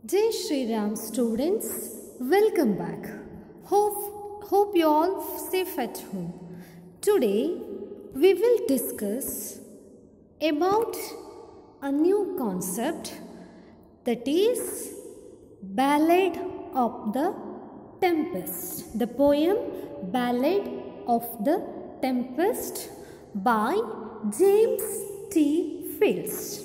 Jai Shri Ram students, welcome back. Hope you all safe at home. Today we will discuss about a new concept, that is Ballad of the Tempest. The poem Ballad of the Tempest by James T. Fields.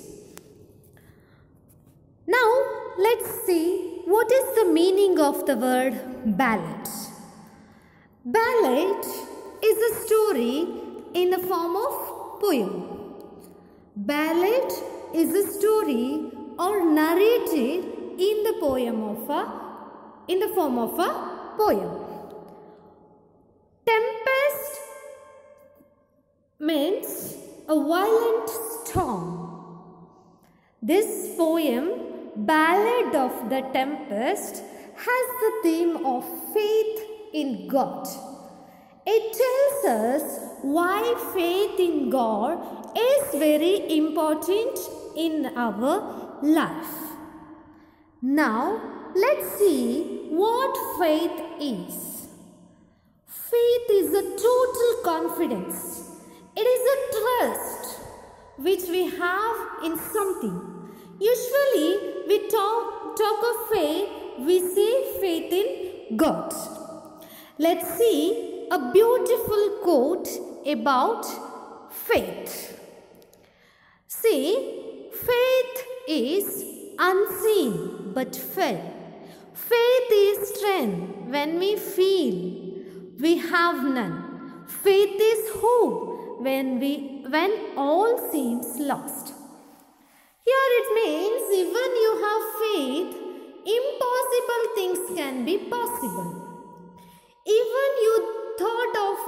Now let's see what is the meaning of the word ballad. Ballad is a story in the form of poem. Ballad is a story or narrated in the form of a poem. Tempest means a violent storm. This poem, Ballad of the Tempest, has the theme of faith in God. It tells us why faith in God is very important in our life. Now, let's see what faith is. Faith is a total confidence. It is a trust which we have in something. Usually, we talk of faith, we say faith in God. Let's see a beautiful quote about faith. See, faith is unseen but felt. Faith is strength when we feel we have none. Faith is hope when all seems lost. Here it means even you have faith, impossible things can be possible. Even you thought of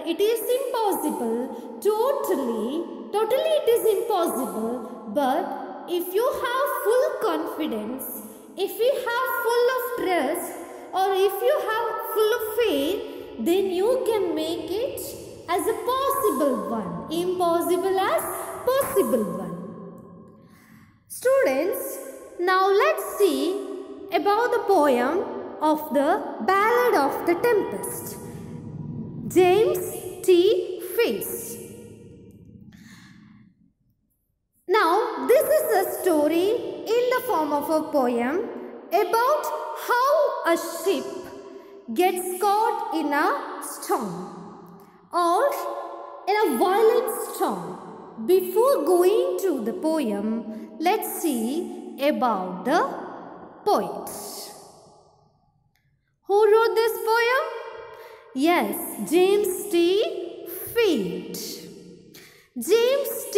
it is impossible, totally it is impossible, but if you have full confidence, if you have full of trust, or if you have full of faith, then you can make it as a possible one, impossible as possible one. Students, now let's see about the poem of the Ballad of the Tempest. James T. Fields. Now, this is a story in the form of a poem about how a ship gets caught in a storm or in a violent storm. Before going to the poem, let's see about the poet. Who wrote this poem? Yes, James T. Field. James T.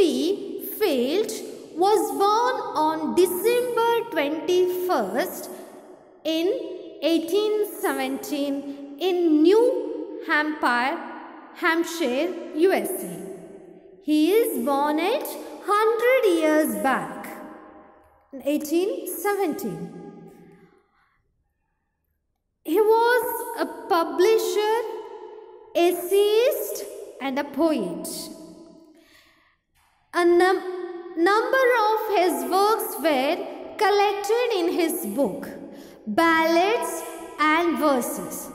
Field was born on December 21st in 1817 in New Hampshire, USA. He is born at 100 years back, in 1817. He was a publisher, essayist and a poet. A number of his works were collected in his book, Ballads and Verses,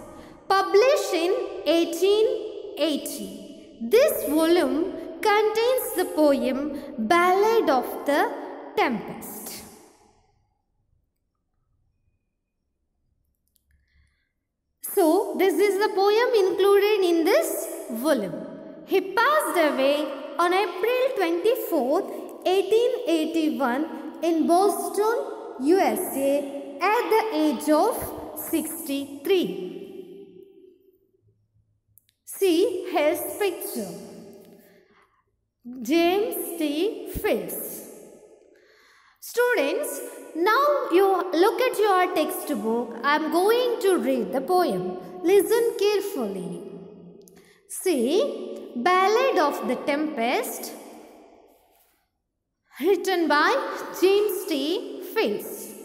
published in 1880. This volume contains the poem Ballad of the Tempest. So, this is the poem included in this volume. He passed away on April 24th, 1881 in Boston, USA at the age of 63. See his picture. James T. Fields. Students, now you look at your textbook. I am going to read the poem. Listen carefully. See, Ballad of the Tempest, written by James T. Fields.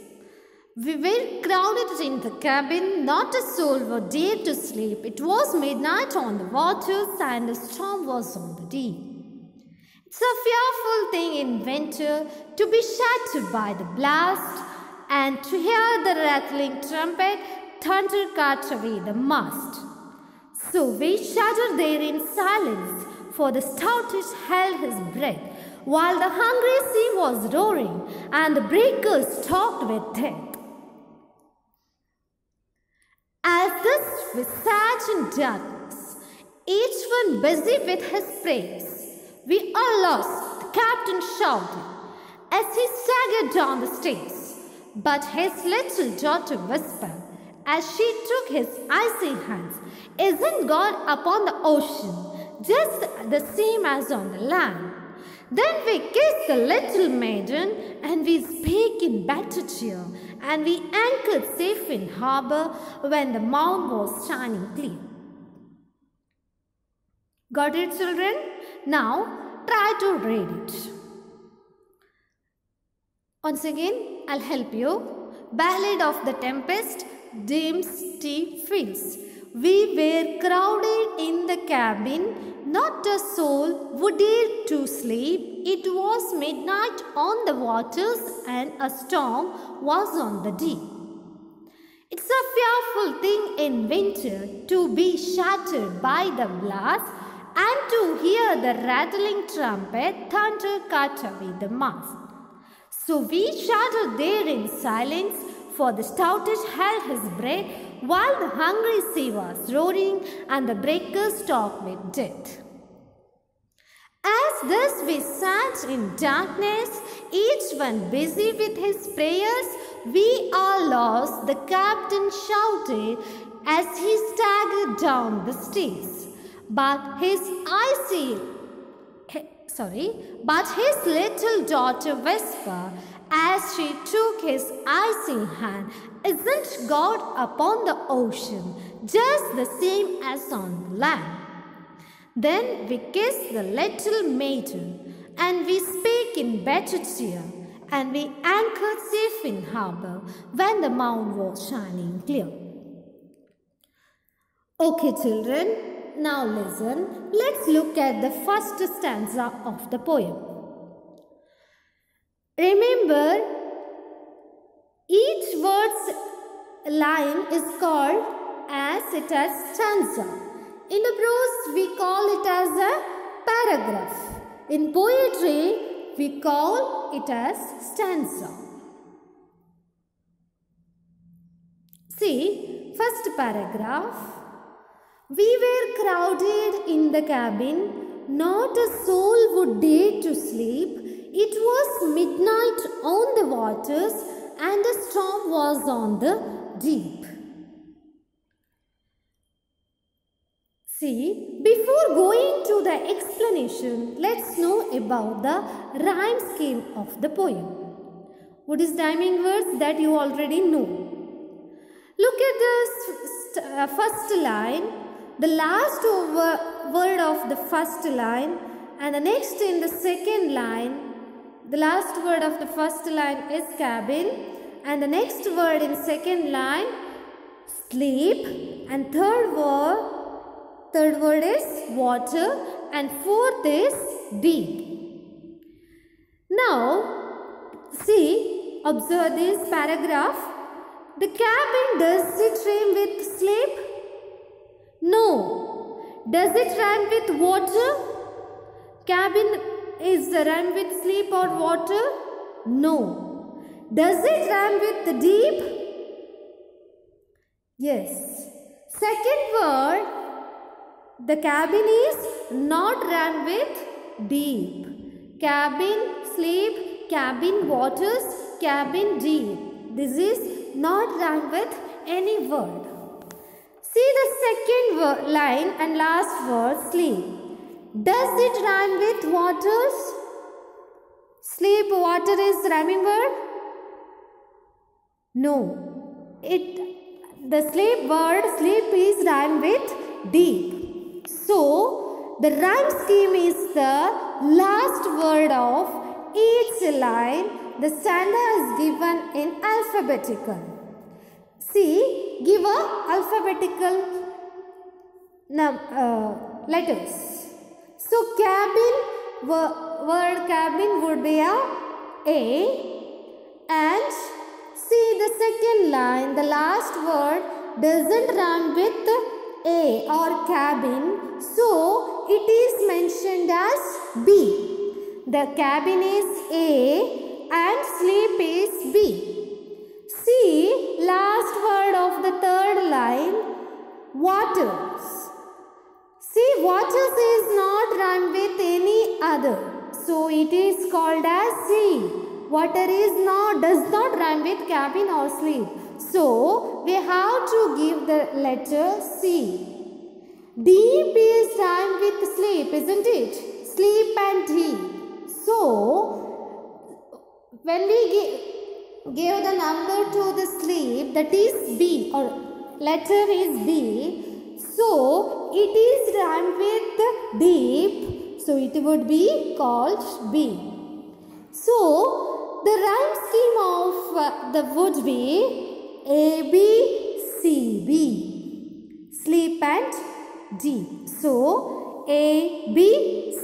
We were crowded in the cabin, not a soul would dare to sleep. It was midnight on the waters and a storm was on the deep. It's a fearful thing in winter to be shattered by the blast and to hear the rattling trumpet, thunder cut away the mast. So we shuddered there in silence, for the stoutish held his breath, while the hungry sea was roaring, and the breakers talked with death. As thus we sat in darkness, each one busy with his prayers, "We are lost," the captain shouted, as he staggered down the stairs. But his little daughter whispered, as she took his icy hands, "Isn't God upon the ocean, just the same as on the land?" Then we kissed the little maiden, and we spake in better cheer, and we anchored safe in harbour when the moon was shining clear. Got it, children? Now try to read it. Once again, I'll help you. Ballad of the Tempest, James T. Fields. We were crowded in the cabin, not a soul would dare to sleep. It was midnight on the waters, and a storm was on the deep. It's a fearful thing in winter to be shattered by the blast, and to hear the rattling trumpet, thunder cut away the mast. So we shuddered there in silence, for the stoutish held his breath, while the hungry sea was roaring, and the breakers talked with death. As thus we sat in darkness, each one busy with his prayers, "We are lost," the captain shouted, as he staggered down the stairs. But his little daughter whispered, as she took his icy hand, "Isn't God upon the ocean, just the same as on the land?" Then we kissed the little maiden, and we spake in better cheer, and we anchored safe in harbour when the moon was shining clear. Okay, children, now listen. Let's look at the first stanza of the poem. Remember, each word's line is called as it as stanza. In the prose, we call it as a paragraph. In poetry, we call it as stanza. See, first paragraph. We were crowded in the cabin, not a soul would dare to sleep. It was midnight on the waters, and a storm was on the deep. See, before going to the explanation, let's know about the rhyme scheme of the poem. What is rhyming words that you already know? Look at the first line, the last word of the first line, and the next in the second line. The last word of the first line is cabin, and the next word in second line sleep, and third word is water, and fourth is deep. Now see, observe this paragraph. The cabin, does it rhyme with sleep? No. Does it rhyme with water? Cabin is rhyme with sleep or water? No. Does it rhyme with the deep? Yes. Second word, the cabin is not rhyme with deep. Cabin, sleep, cabin, waters, cabin, deep. This is not rhyme with any word. See the second line and last word, sleep. Does it rhyme with waters? Sleep, water is rhyming word? No. The sleep word, sleep is rhyme with deep. So, the rhyme scheme is the last word of each line. The stanza is given in alphabetical. See, give a alphabetical letters. So, cabin, word cabin would be a and C line, the last word doesn't rhyme with A or cabin, so it is mentioned as B. The cabin is A and sleep is B. See, last word of the third line, waters. See, waters is not rhymed with any other, so it is called as C. Water does not rhyme with cabin or sleep. So, we have to give the letter C. Deep is rhymed with sleep, isn't it? Sleep and deep. So, when we give the number to the sleep, that is B, or letter is B. So, it is rhymed with deep. So, it would be called B. So, the rhyme scheme of the would be A, B, C, B. Sleep and deep. So, A, B,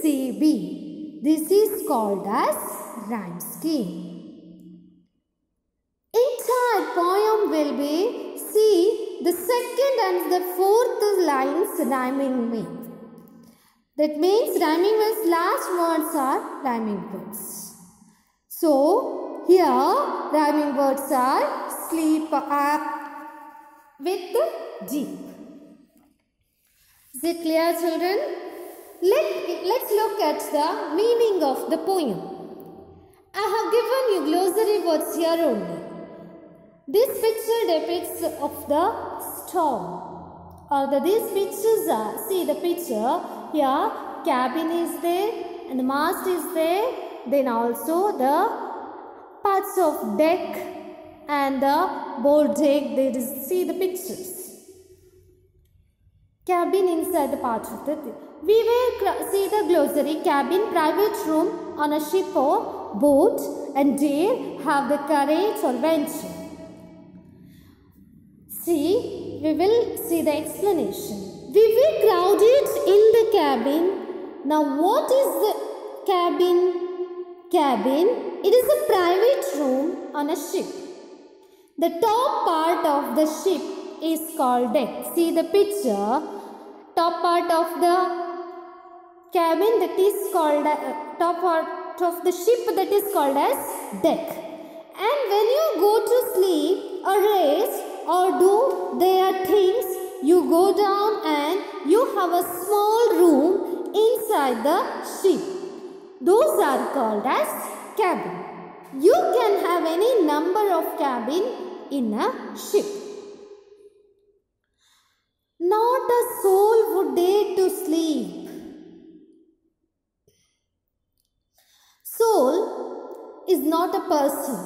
C, B. This is called as rhyme scheme. Entire poem will be, see, the second and the fourth lines rhyming with. That means rhyming with last words are rhyming words. So, here rhyming words are sleep with deep. Is it clear, children? Let's look at the meaning of the poem. I have given you glossary words here only. This picture depicts of the storm. These pictures are, see the picture here, cabin is there and the mast is there. Then also the parts of deck and the board deck, see the pictures. Cabin inside the part of the thing. We will see the glossary. Cabin, private room on a ship or boat, and dare, have the courage or venture. See, we will see the explanation. We were crowded in the cabin. Now what is the cabin? Cabin, it is a private room on a ship. The top part of the ship is called deck. See the picture. Top part of the cabin, that is called top part of the ship, that is called as deck. And when you go to sleep or rest or do their things, you go down and you have a small room inside the ship. Those are called as cabin. You can have any number of cabin in a ship. Not a soul would dare to sleep. Soul is not a person.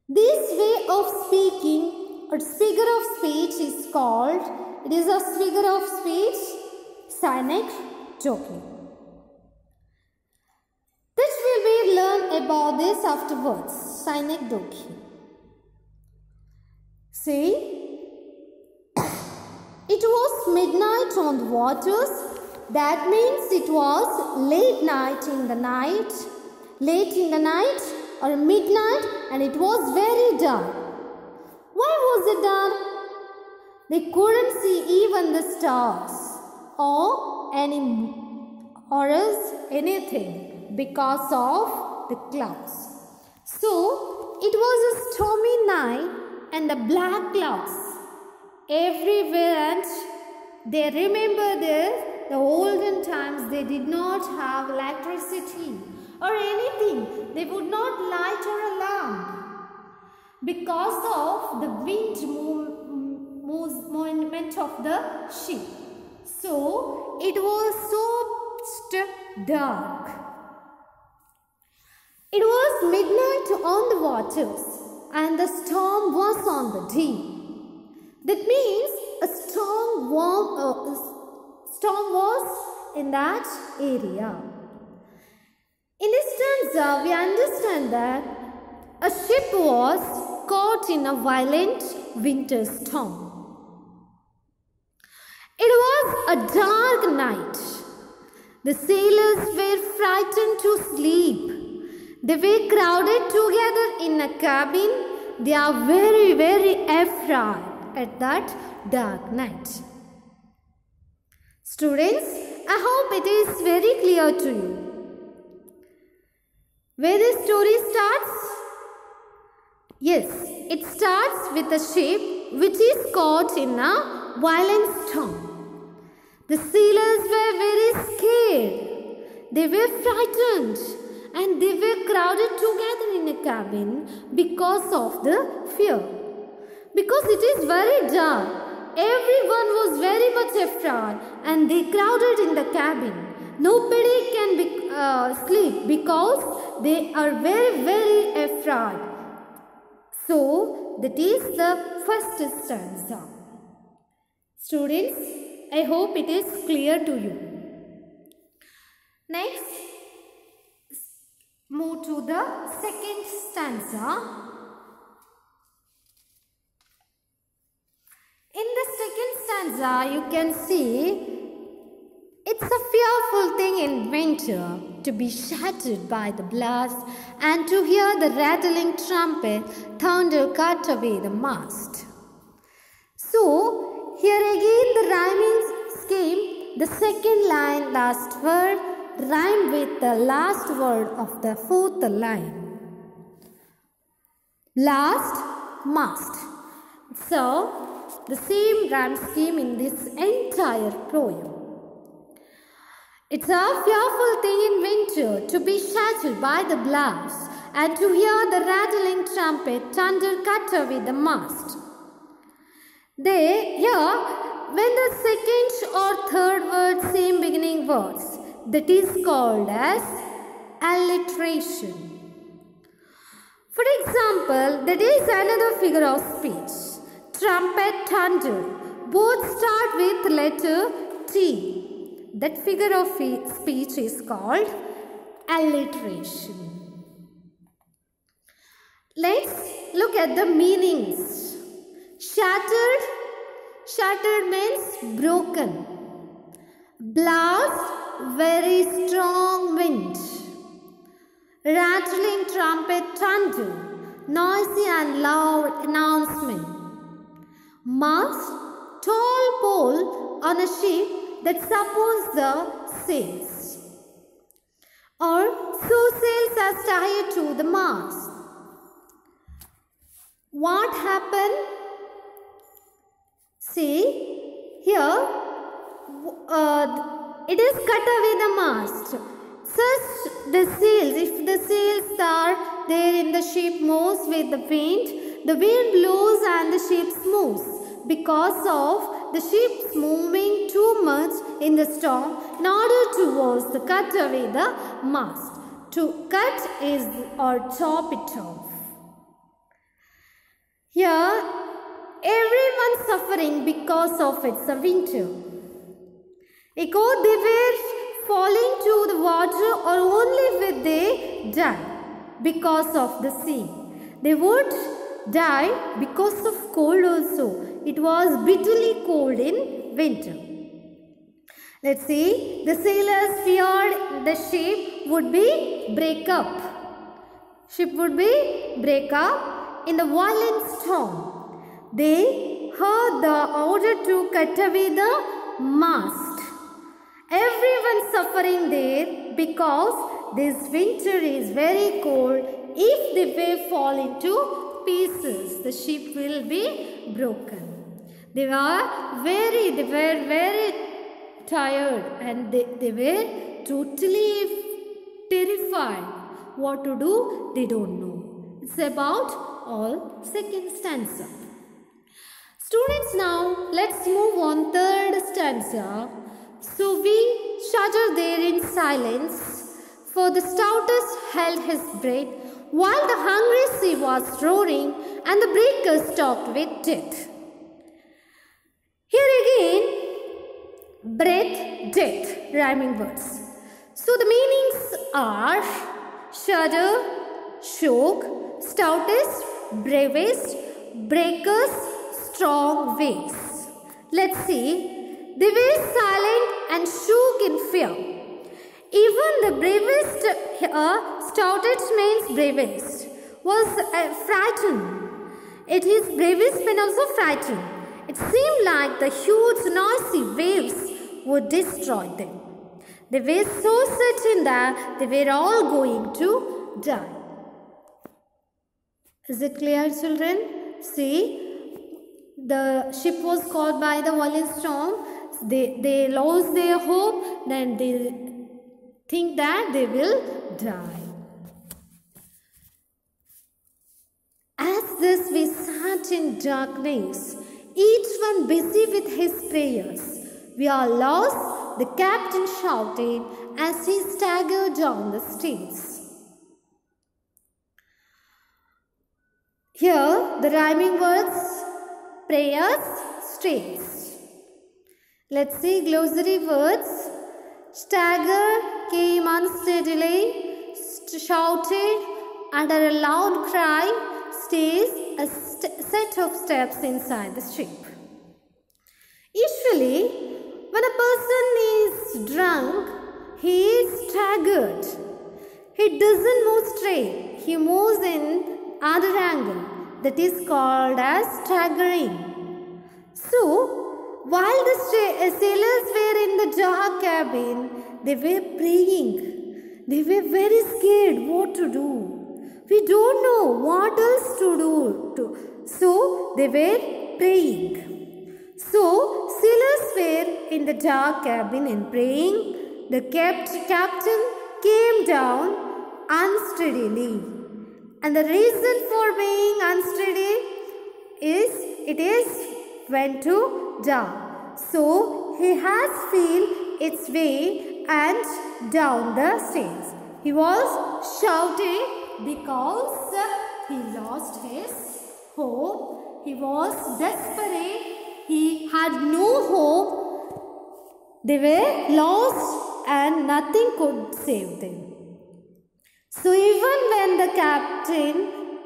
This way of speaking or figure of speech is called, it is a figure of speech, synecdoche. This will be learn about this afterwards, synecdoche. See, it was midnight on the waters. That means it was late in the night or midnight, and it was very dark. Why was it dark? They couldn't see even the stars or anything because of the clouds. So it was a stormy night and the black clouds everywhere, and they remember the olden times. They did not have electricity or anything. They would not light or a lamp because of the wind movement of the ship. So it was so dark. It was midnight on the waters and the storm was on the deep. That means a storm was in that area. In this stanza, we understand that a ship was caught in a violent winter storm. It was a dark night. The sailors were frightened to sleep. They were crowded together in a cabin they are very, very afraid at that dark night. Students, I hope it is very clear to you. Where the story starts? Yes, it starts with a ship which is caught in a violent storm. The sailors were very scared. They were frightened and they were crowded together in a cabin because of the fear. Because it is very dark, everyone was very much afraid and they crowded in the cabin. Nobody can sleep because they are very, very afraid. So, that is the first stanza. Students, I hope it is clear to you. Next, move to the second stanza. In the second stanza, you can see it's a fearful thing in winter to be shattered by the blast and to hear the rattling trumpet thunder cut away the mast. So, here again the rhyming scheme, the second line, last word, rhyme with the last word of the fourth line. Blast, mast. So, the same rhyme scheme in this entire poem. It's a fearful thing in winter to be shattered by the blast and to hear the rattling trumpet thunder cut away the mast. Here, when the second or third word same beginning words, that is called as alliteration. For example, that is another figure of speech. Trumpet, thunder, both start with letter T. That figure of speech is called alliteration. Let's look at the meanings. Shattered, shattered means broken. Blast, very strong wind. Rattling trumpet, thunder, noisy and loud announcement. Mast, tall pole on a ship that supports the sails, or so sails are tied to the mast. What happened? See, here it is cut away the mast. Such the sails, if the sails are there in the ship moves with the wind blows and the ship moves. Because of the ships moving too much in the storm, in order to was to cut away the mast. To cut is or chop it off. Here, everyone suffering because of its winter. Because they were falling to the water or only when they die because of the sea. They would die because of cold also. It was bitterly cold in winter. Let's see. The sailors feared the ship would be break up. Ship would be break up in the violent storm. They heard the order to cut away the mast. Everyone suffering there because this winter is very cold. If the wave fall into pieces, the ship will be broken. They were very tired and they were totally terrified. What to do? They don't know. It's about all second stanza. Students, now let's move on third stanza. So we shudder there in silence, for the stoutest held his breath, while the hungry sea was roaring and the breakers talked with death. Here again, breath, death, rhyming words. So the meanings are shudder, shock, stoutest, bravest, breakers, strong waves. Let's see. They were silent and shook in fear. Even the bravest, stoutest means bravest, was frightened. It is bravest when also frightened. It seemed like the huge noisy waves would destroy them. They were so certain that they were all going to die. Is it clear, children? See, the ship was caught by the violent storm. They lost their hope. Then they think that they will die. As this we sat in darkness, each one busy with his prayers. We are lost, the captain shouted as he staggered down the stairs. Here the rhyming words prayers, stairs. Let's see glossary words. Stagger, came unsteadily, shouted, under a loud cry, stays, a set of steps inside the ship. Usually, when a person is drunk, he is staggered. He doesn't move straight. He moves in other angle. That is called as staggering. So, while the sailors were in the dark cabin, they were praying. They were very scared what to do. We don't know what else to do. So, they were praying. So, sailors were in the dark cabin and praying. The captain came down unsteadily. And the reason for being unsteady is it is went to down. So, he has feel its way and down the stairs. He was shouting because he lost his hope. He was desperate. He had no hope. They were lost and nothing could save them. So even when the captain,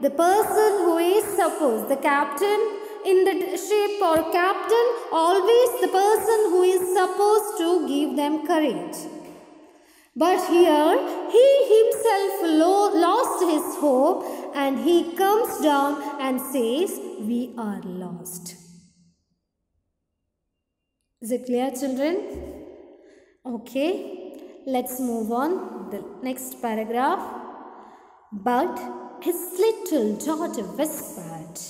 the person who is supposed, the captain in the ship or captain, always the person who is supposed to give them courage. But here, he himself lost his hope and he comes down and says, we are lost. Is it clear, children? Okay, let's move on. The next paragraph. But his little daughter whispered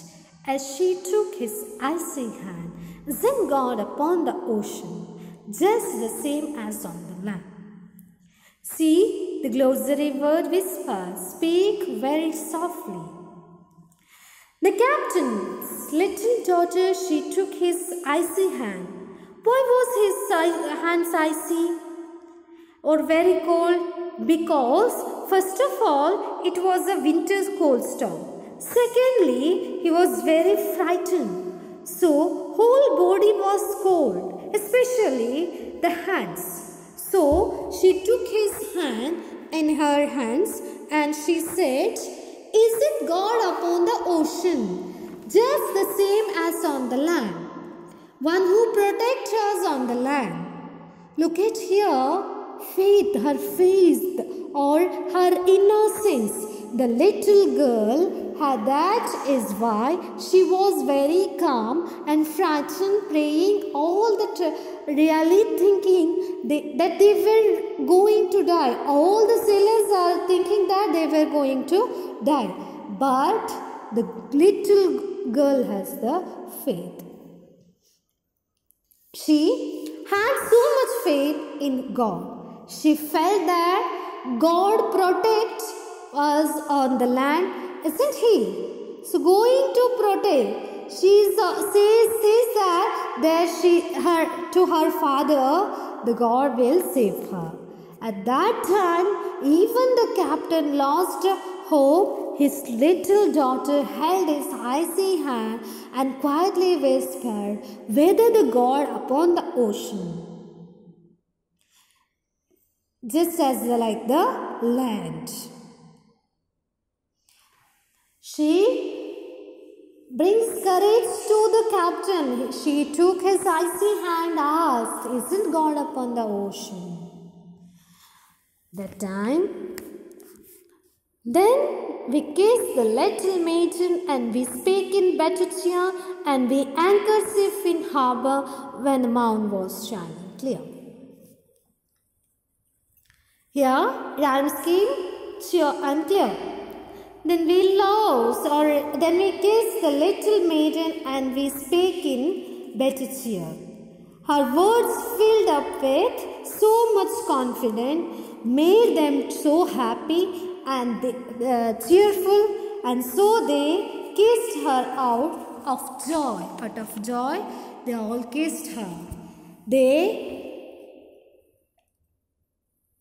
as she took his icy hand, "Isn't God upon the ocean, just the same as on the land?" See, the glossary word whisper, speak very softly. The captain's little daughter, she took his icy hand. Why was his hands icy or very cold? Because first of all, it was a winter's cold storm. Secondly, he was very frightened. So, whole body was cold, especially the hands. So, she took his hand in her hands and she said, "Isn't God upon the ocean, just the same as on the land? One who protects us on the land." Look at here, faith, her faith or her innocence. The little girl, that is why she was very calm and frightened, praying all the really thinking that they were going to die. All the sailors are thinking that they were going to die. But the little girl has the faith. She had so much faith in God. She felt that God protects us on the land, isn't He? So going to protect, she says that to her father, the God will save her. At that time, even the captain lost hope. His little daughter held his icy hand and quietly whispered, "Whether the God upon the ocean, just as like the land." She brings courage to the captain. She took his icy hand, asked, "Isn't God upon the ocean?" That time, then we kiss the little maiden, and we speak in better cheer, and we anchor safe in harbour when the moon was shining clear. Here, rhyme scheme, cheer and clear. Then we then we kiss the little maiden, and we speak in better cheer. Her words filled up with so much confidence, made them so happy and cheerful, and so they kissed her out of joy. Out of joy, they all kissed her. They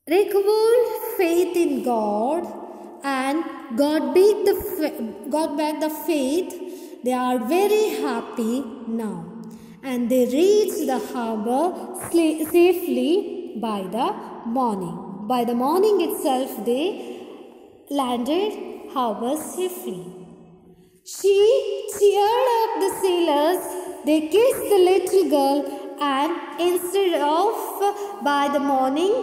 recovered faith in God, and got back the faith. They are very happy now, and they reached the harbour safely by the morning. By the morning itself, they landed harbour safely. She cheered up the sailors. They kissed the little girl, and instead of by the morning,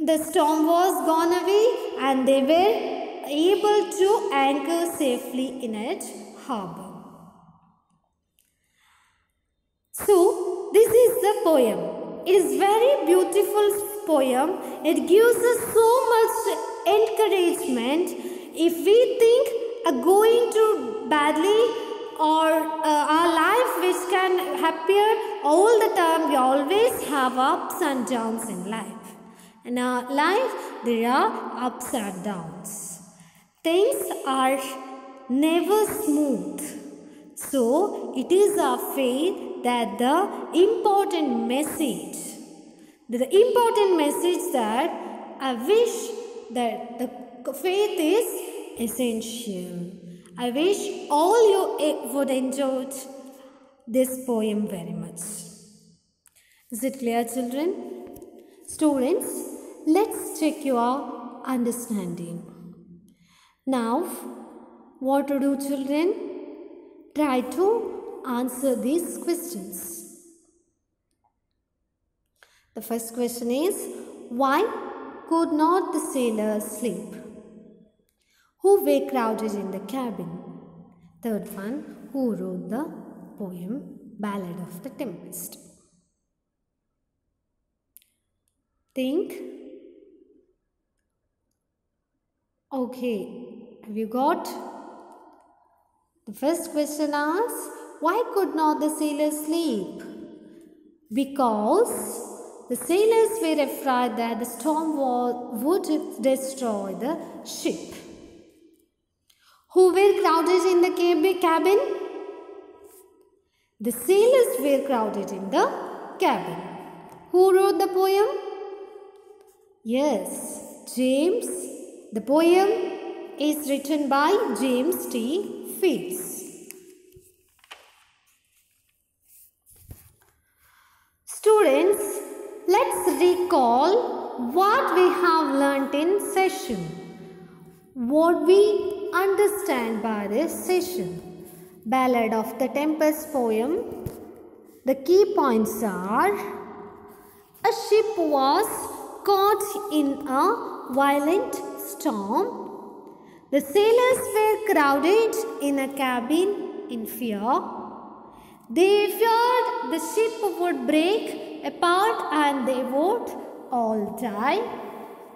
the storm was gone away, and they were able to anchor safely in its harbour. So, this is the poem. It is very beautiful poem. It gives us so much encouragement. If we think going to badly, or our life which can appear all the time, we always have ups and downs in life. In our life, there are ups and downs. Things are never smooth. So, it is our faith that the important message that I wish that the faith is essential. I wish all you would enjoy this poem very much. Is it clear, children? Students, let's check your understanding. Now, what to do, children? Try to answer these questions. The first question is, why could not the sailors sleep? Who were crowded in the cabin? Third one, who wrote the poem Ballad of the Tempest? Think. Okay, have you got? The first question asks, why could not the sailors sleep? Because the sailors were afraid that the storm would destroy the ship. Who were crowded in the cabin? The sailors were crowded in the cabin. Who wrote the poem? Yes, James. The poem is written by James T. Fields. Students, let's recall what we have learnt in session. What we understand by this session. Ballad of the Tempest poem. The key points are: a ship was caught in a violent storm. The sailors were crowded in a cabin in fear. They feared the ship would break apart and they would all die.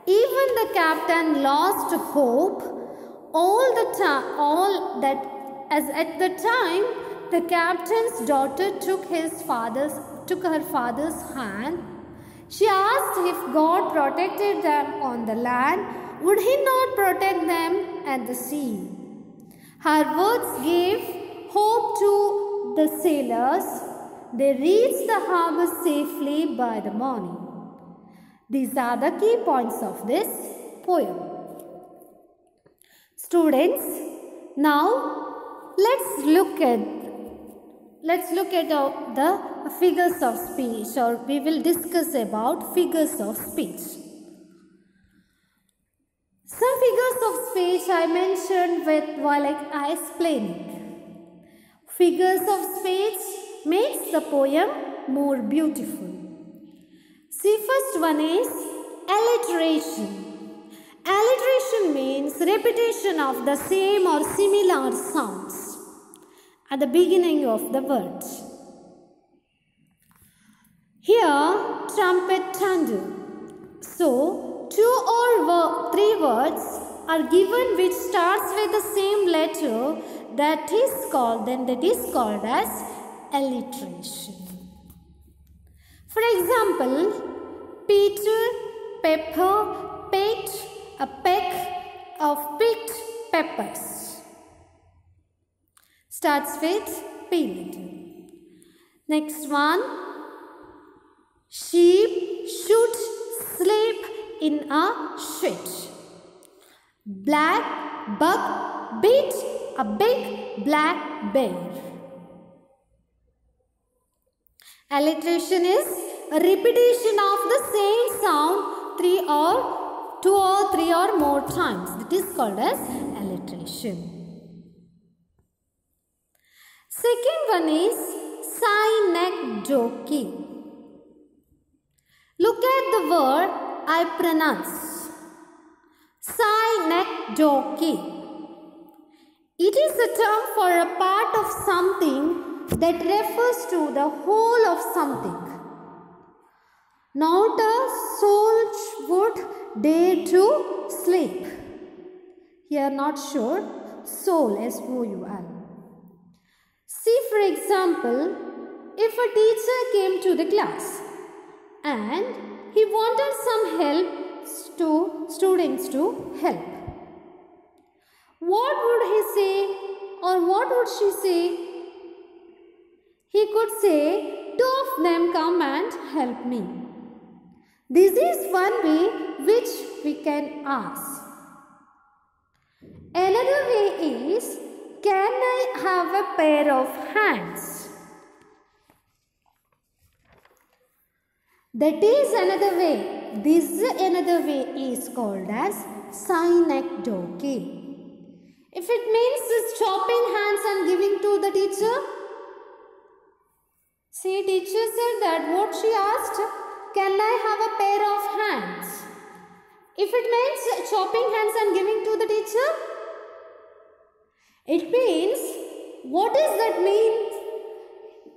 Even the captain lost hope. At the time, the captain's daughter took her father's hand. She asked if God protected them on the land, would He not protect them at the sea? Her words gave hope to the sailors. They reached the harbour safely by the morning. These are the key points of this poem. Students, now let's look at the figures of speech, or we will discuss about figures of speech. Some figures of speech I mentioned while I explaining. Figures of speech makes the poem more beautiful. See, first one is alliteration. Alliteration means repetition of the same or similar sounds at the beginning of the word. Here, trumpet thunder. So, 2 or 3 words are given which starts with the same letter that is called as alliteration. For example, Peter, pepper, picked, a peck of picked peppers. Starts with P letter. Next one, sheep should sleep in a shed. Black buck beat a big black bear. Alliteration is a repetition of the same sound 2 or 3 or more times. It is called as alliteration. Second one is synecdoche. Look at the word I pronounce. Synecdoche. It is a term for a part of something that refers to the whole of something. Not a soul would dare to sleep. Here not sure. Soul, S-O-U-L. See, for example, if a teacher came to the class and he wanted some help to students to help. What would he say or what would she say? He could say, 2 of them come and help me. This is one way which we can ask. Another way is, can I have a pair of hands? That is another way. This another way is called as synecdoche. If it means chopping hands and giving to the teacher, see, teacher said that what she asked, can I have a pair of hands? If it means chopping hands and giving to the teacher, it means, what does that mean?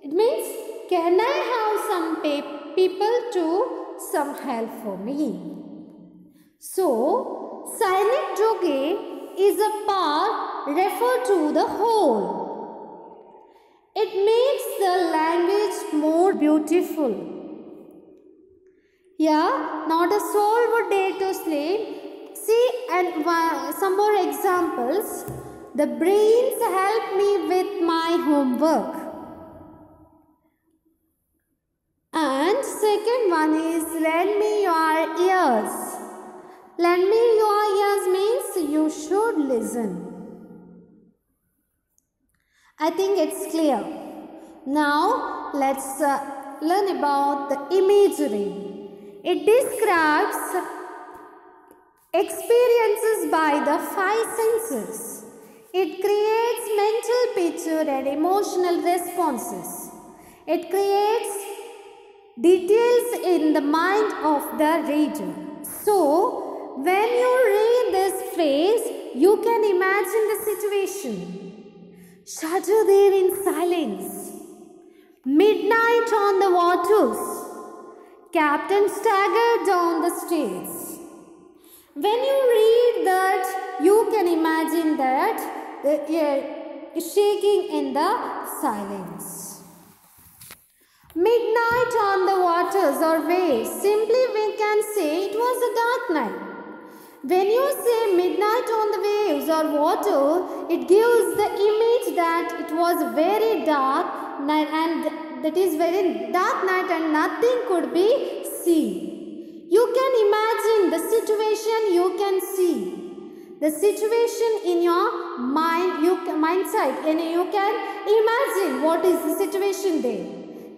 It means, can I have some people to some help for me? So, synecdoche is a part refer to the whole. It makes the language more beautiful. Here, not a soul would dare to sleep. See, and some more examples. The brains help me with my homework. And second one is, lend me your ears. Lend me your ears means you should listen. I think it's clear. Now let's learn about the imagery. It describes experiences by the 5 senses. It creates mental picture and emotional responses. It creates details in the mind of the reader. So, when you read this phrase, you can imagine the situation. Shudder there in silence. Midnight on the waters. Captain staggered down the stairs. When you read that, you can imagine that the air is shaking in the silence. Midnight on the waters or waves. Simply we can say it was a dark night. When you say midnight on the waves or water, it gives the image that it was a very dark night, and that is very dark night and nothing could be seen. You can imagine the situation, you can see the situation in your mind, mindset, and you can imagine what is the situation there.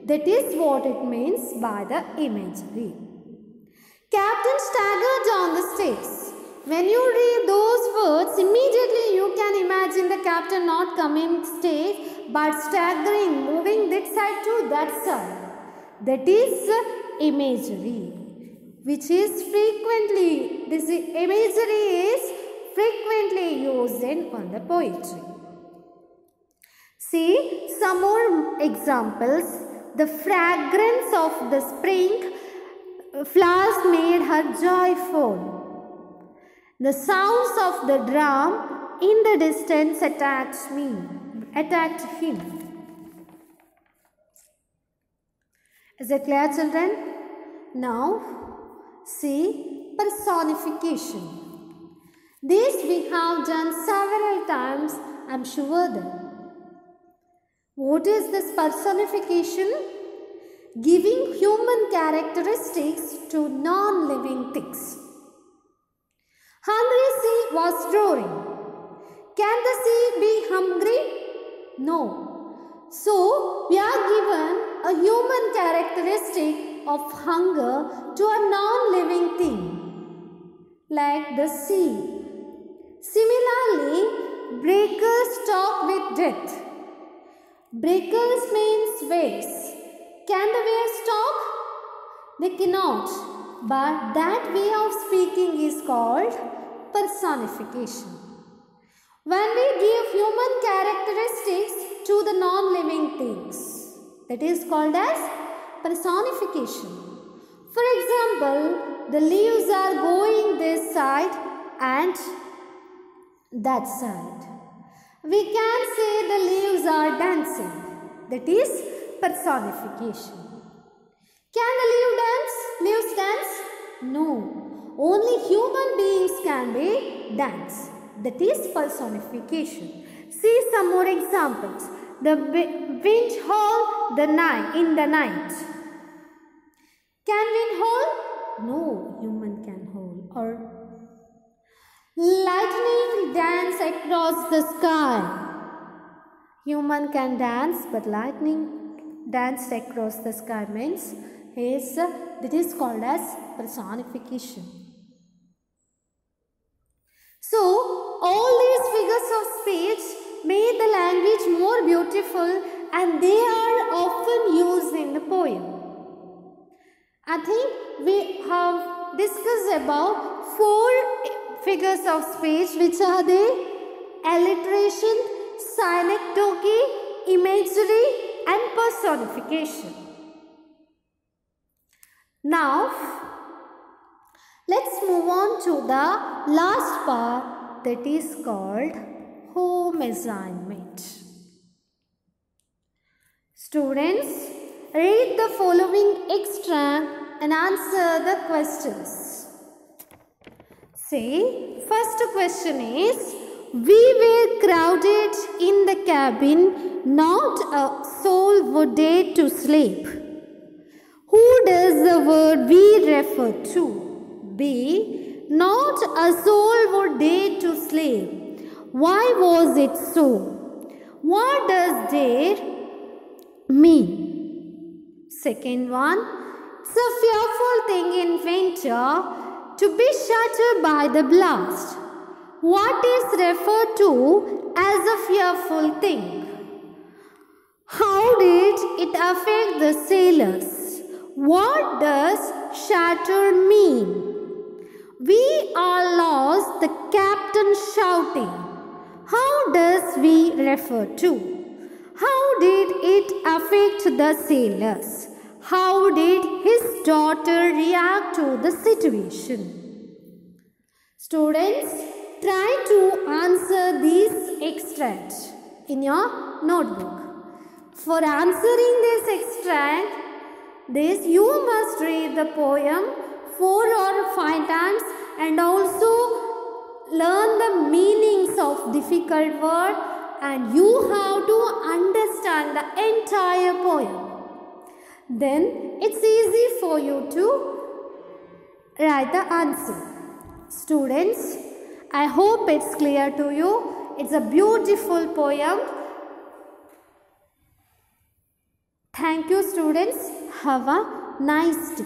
That is what it means by the imagery. Captain staggered down the stairs. When you read those words, immediately you can imagine the captain not coming stairs but staggering, moving that side to that side. That is imagery. which is frequently, this imagery is frequently used in on the poetry. See some more examples. The fragrance of the spring flowers made her joyful. The sounds of the drum in the distance attacked him. Is it clear, children? Now, see personification. This we have done several times, I am sure that. What is this personification? Giving human characteristics to non-living things. Hungry sea was roaring. Can the sea be hungry? No. So, we are given a human characteristic of hunger to a non-living thing, like the sea. Similarly, breakers talk with death. Breakers means waves. Can the waves talk? They cannot. But that way of speaking is called personification. When we give human characteristics to the non-living things, that is called as personification. For example, the leaves are going this side and that side. We can say the leaves are dancing. That is personification. Can the leaves dance? No. Only human beings can be dance. That is personification. See some more examples. The wind howl in the night. Can wind howl? No, human can howl. Or lightning dance across the sky. Human can dance, but lightning danced across the sky means that is called as personification. So, all these figures of speech made the language more beautiful and they are often used in the poem. I think we have discussed about 4 figures of speech, which are the alliteration, synecdoche, imagery and personification. Now, let's move on to the last part, that is called home assignment. Students, read the following extract and answer the questions. See, first question is, we were crowded in the cabin, not a soul would dare to sleep. Who does the word we refer to? B. Not a soul would dare to sleep. Why was it so? What does dare mean? Second one, it's a fearful thing in winter to be shattered by the blast. What is referred to as a fearful thing? How did it affect the sailors? What does shatter mean? We are lost, the captain shouting. How does we refer to? How did it affect the sailors? How did his daughter react to the situation? Students, try to answer these extracts in your notebook. For answering this extract, you must read the poem 4 or 5 times and also learn the meanings of difficult words, and you have to understand the entire poem. Then it's easy for you to write the answer. Students, I hope it's clear to you. It's a beautiful poem. Thank you, students. Have a nice day.